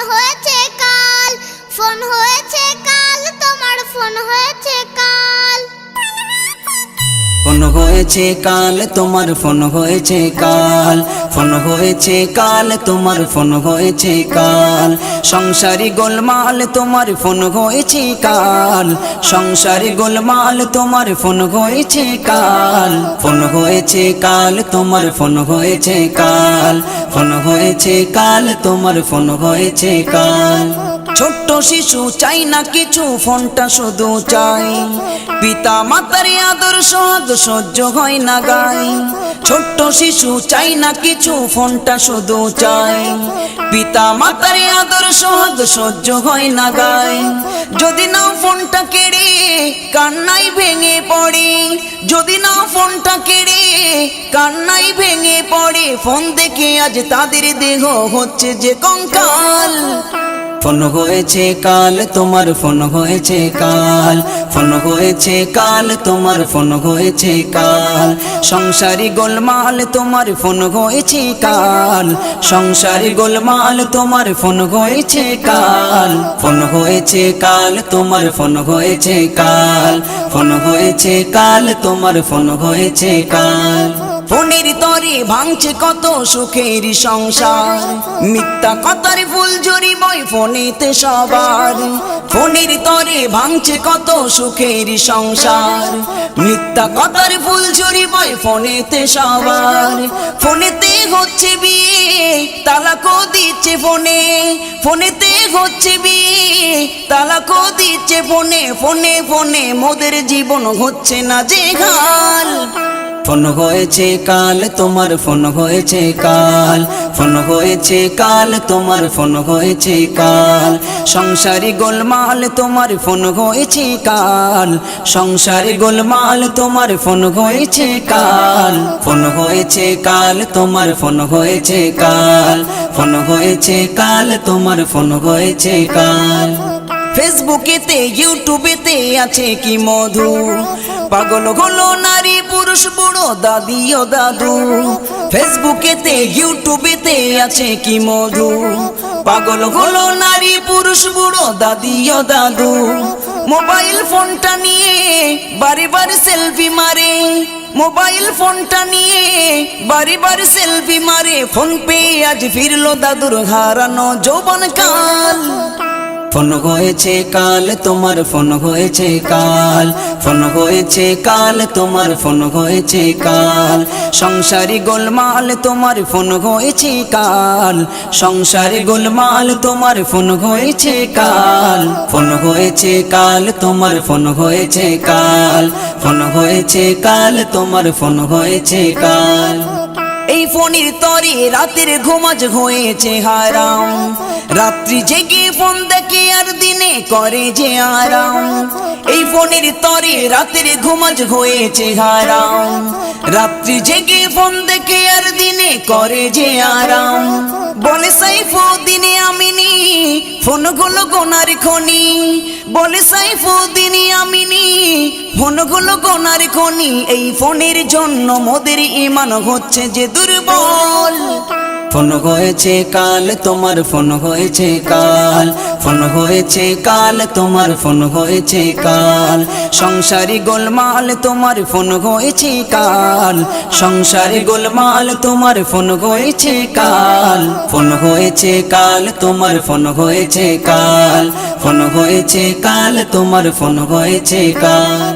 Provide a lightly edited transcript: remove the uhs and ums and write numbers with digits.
হয়েছে কাল, ফোন হয়েছে কাল, তোমার ফোন হয়েছে কাল। ফোন হয়েছে কাল, তোমার ফোন হয়েছে কাল, ফোন হয়েছে কাল, তোমার ফোন হয়েছে কাল। সংসারি গোলমাল, তোমার ফোন হয়েছে কাল, সংসারি গোলমাল, তোমার ফোন হয়েছে কাল। ফোন হয়েছে কাল, তোমার ফোন হয়েছে কাল, ফোন হয়েছে কাল, তোমার ফোন হয়েছে কাল। ছোট্ট শিশু চাই না কিছু, ফোনটা শুধু চাই। পিতা মাতার আদর সোহাগ সহ্য হয় না গায়। ছোট্ট শিশু চাই না কিছু, ফোনটা শুধু চাই। পিতা মাতার আদর সোহাগ সহ্য হয় না গায়। যদি না ফোনটা কেড়ে কান্নাই ভেঙে পড়ে, যদি না ফোনটা কেড়ে কান্নাই ভেঙে পড়ে। ফোন দেখে আজ তাদের দেহ হচ্ছে যে কঙ্কাল। ফোন হয়েছে কাল, তোমার ফোন হয়েছে কাল, ফোন হয়েছে কাল, তোমার ফোন হয়েছে কাল। সংসারি গোলমাল, তোমার ফোন হয়েছে কাল, সংসারি গোলমাল, তোমার ফোন হয়েছে কাল। ফোন হয়েছে কাল, তোমার ফোন হয়েছে কাল, ফোন হয়েছে কাল, তোমার ফোন হয়েছে কাল। ফোনের তরে ভাঙছে কত সুখের সংসার, মিথ্যা কথার ফুলঝুরি বই ফোনেতে সবার। ফোনের তরে ভাঙছে কত সুখের সংসার, মিথ্যা কথার ফুলঝুরি বই ফোনেতে সবার। ফোনেতে হচ্ছে বিয়ে, তালাকও দিচ্ছে ফোনে, ফোনেতে হচ্ছে বিয়ে, তালাকও দিচ্ছে ফোনে। ফোনে ফোনে মোদের জীবন হচ্ছে না যে হাল। ফোন হয়েছে কাল, তোমার ফোন হয়েছে কাল, ফোন হয়েছে কাল, তোমার ফোন হয়েছে কাল। সংসারি গোলমাল, তোমার ফোন হয়েছে কাল, সংসারি গোলমাল, তোমার ফোন হয়েছে কাল। ফোন হয়েছে কাল, তোমার ফোন হয়েছে কাল, ফোন হয়েছে কাল, তোমার ফোন হয়েছে কাল। ফেসবুকেতে ইউটিউবেতে আছে কি মধু, পাগল হলো নারী পুরুষ বুড়ো দাদি ও দাদু। ফেসবুকেতে ইউটিউবেতে আছে কি মধু, পাগল হলো নারী পুরুষ বুড়ো দাদি ও দাদু। মোবাইল ফোনটা নিয়ে বারে বারে সেলফি মারে, মোবাইল ফোনটা নিয়ে বারে বারে সেলফি মারে। ফোন পেয়ে আজ ফিরলো দাদুর হারানো যৌবনকাল। ফোন হয়েছে কাল, তোমার ফোন হয়েছে কাল, ফোন হয়েছে কাল, তোমার ফোন হয়েছে কাল। সংসারি গোলমাল, তোমার ফোন হয়েছে কাল, সংসারি গোলমাল, তোমার ফোন হয়েছে কাল। ফোন হয়েছে কাল, তোমার ফোন হয়েছে কাল, ফোন হয়েছে কাল, তোমার ফোন হয়েছে কাল। এই ফোনের তরে রাতের ঘুমাজ হয়েছে হারাম, রাত্রি জেগে ফোন দেখে আর দিনে করে যে আরাম। এই ফোনের তরে রাতের ঘুমাজ হয়েছে হারাম, রাত্রি জেগে ফোন দেখে আর দিনে করে যে আরাম। বলে সাইফুদ্দিন আমিনী ফোনগুলো গোনার খনি, বলে সাইফুদ্দিন আমিনী ফোনগুলো গোনার খনি। এই ফোনের জন্য মোদের ঈমান হচ্ছে যে দুর্বল। ফোন হয়েছে কাল, তোমার ফোন হয়েছে কাল, ফোন হয়েছে কাল, তোমার ফোন হয়েছে কাল। সংসারি গোলমাল, তোমার ফোন হয়েছে কাল, সংসারি গোলমাল, তোমার ফোন হয়েছে কাল। ফোন হয়েছে কাল, তোমার ফোন হয়েছে কাল, ফোন হয়েছে কাল, তোমার ফোন হয়েছে কাল।